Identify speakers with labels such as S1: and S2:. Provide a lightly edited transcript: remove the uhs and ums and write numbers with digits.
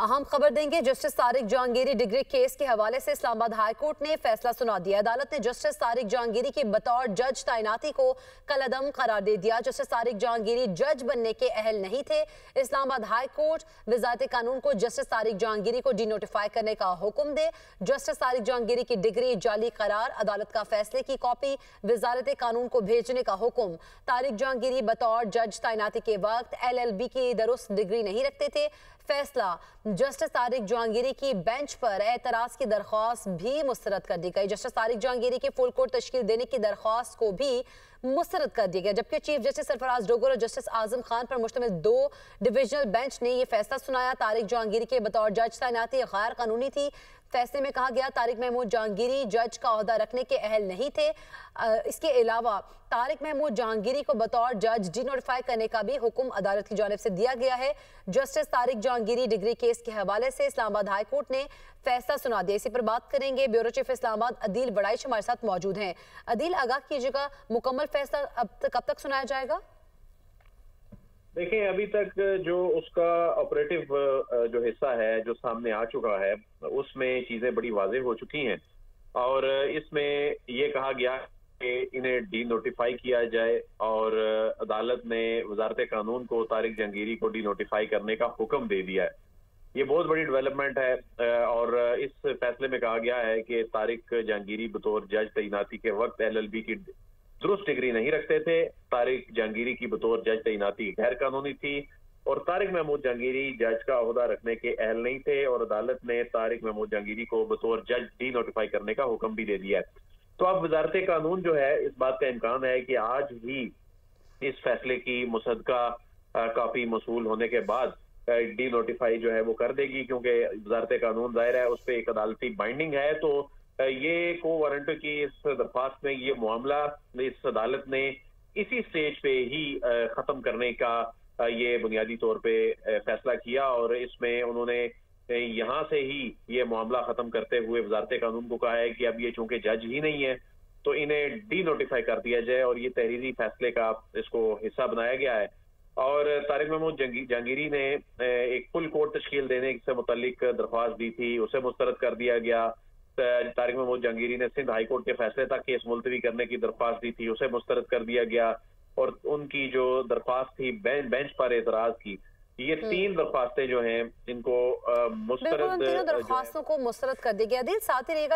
S1: اہم خبر دیں گے۔ Justice Tariq Jahangiri degree case کے حوالے سے اسلام آباد ہائی کورٹ نے فیصلہ سنا دیا۔ عدالت نے جسٹس طارق جہانگیری کی بطور جج تعیناتی کو کالعدم قرار دے دیا۔ جسٹس طارق جہانگیری جج بننے کے اہل نہیں تھے۔ اسلام آباد ہائی کورٹ وزارت قانون کو جسٹس طارق جہانگیری کو ڈی نوٹیفائی کرنے کا حکم دے۔ جسٹس طارق جہانگیری کی ڈگری جعلی قرار، عدالت کا فیصلے کی کاپی وزارت قانون کو بھیجنے کا حکم۔ طارق جہانگیری بطور جج تعیناتی کے وقت LLB کی درست ڈگری نہیں رکھتے تھے۔ فیصلہ: جسٹس طارق جہانگیری کی بینچ پر اعتراض کی درخواست بھی مسترد کر دی گئی۔ جسٹس طارق جہانگیری کی فل کورٹ تشکیل دینے کی درخواست کو بھی مسترد کر دیا گیا، جبکہ چیف جسٹس سرفراز ڈوگر اور جسٹس اعظم خان پر مشتمل 2 ڈویژنل بینچ نے یہ فیصلہ سنایا۔ طارق جہانگیری کے بطور جج تعیناتی غیر قانونی تھی۔ فیصلے میں کہا گیا طارق محمود جہانگیری جج کا عہدہ رکھنے کے اہل نہیں تھے۔ اس کے علاوہ طارق محمود جہانگیری کو بطور جج ڈی نوٹیفائی کرنے کا بھی حکم عدالت کی جانب سے دیا گیا ہے۔ Justice Tariq Jahangiri degree case کے حوالے سے اسلام آباد ہائی کورٹ نے فیصلہ سنا دیا۔ اسی پر بات کریں گے، بیورو چیف اسلام آباد عدیل وڑائچ ہمارے ساتھ موجود ہیں۔ عدیل، آگاہ کیجیے گا، مکمل فیصلہ کب تک سنایا جائے گا؟
S2: دیکھیں، ابھی تک جو اس کا آپریٹو جو حصہ ہے جو سامنے آ چکا ہے، اس میں چیزیں بڑی واضح ہو چکی ہیں، اور اس میں یہ کہا گیا کہ انہیں ڈی نوٹیفائی کیا جائے، اور عدالت نے وزارت قانون کو طارق جہانگیری کو ڈی نوٹیفائی کرنے کا حکم دے دیا ہے۔ یہ بہت بڑی ڈیولپمنٹ ہے، اور اس فیصلے میں کہا گیا ہے کہ طارق جہانگیری بطور جج تعیناتی کے وقت LLB کی درست ڈگری نہیں رکھتے تھے۔ طارق جہانگیری کی بطور جج تعیناتی غیر قانونی تھی، اور طارق محمود جہانگیری جج کا عہدہ رکھنے کے اہل نہیں تھے، اور عدالت نے طارق محمود جہانگیری کو بطور جج ڈی نوٹیفائی کرنے کا حکم بھی دے دیا ہے۔ تو اب وزارت قانون جو ہے، اس بات کا امکان ہے کہ آج ہی اس فیصلے کی مصدقہ کاپی موصول ہونے کے بعد ڈی نوٹیفائی جو ہے وہ کر دے گی، کیونکہ وزارت قانون ظاہر ہے اس پہ ایک عدالتی بائنڈنگ ہے۔ تو یہ کو وارنٹ کی اس درخواست میں یہ معاملہ اس عدالت نے اسی سٹیج پہ ہی ختم کرنے کا یہ بنیادی طور پہ فیصلہ کیا، اور اس میں انہوں نے یہاں سے ہی یہ معاملہ ختم کرتے ہوئے وزارت قانون کو کہا ہے کہ اب یہ چونکہ جج ہی نہیں ہے تو انہیں ڈی نوٹیفائی کر دیا جائے، اور یہ تحریری فیصلے کا اس کو حصہ بنایا گیا ہے۔ اور طارق محمود جہانگیری نے ایک فل کورٹ تشکیل دینے سے متعلق درخواست دی تھی، اسے مسترد کر دیا گیا۔ طارق محمود جہانگیری نے سندھ ہائی کورٹ کے فیصلے تک کیس ملتوی کرنے کی درخواست دی تھی، اسے مسترد کر دیا گیا، اور ان کی جو درخواست تھی بینچ پر اعتراض کی، یہ 3 درخواستیں جو ہیں ان کو مسترد،
S1: بالکل ان تینوں درخواستوں کو مسترد کر دیا گیا۔ دل ساتھ رہے گا۔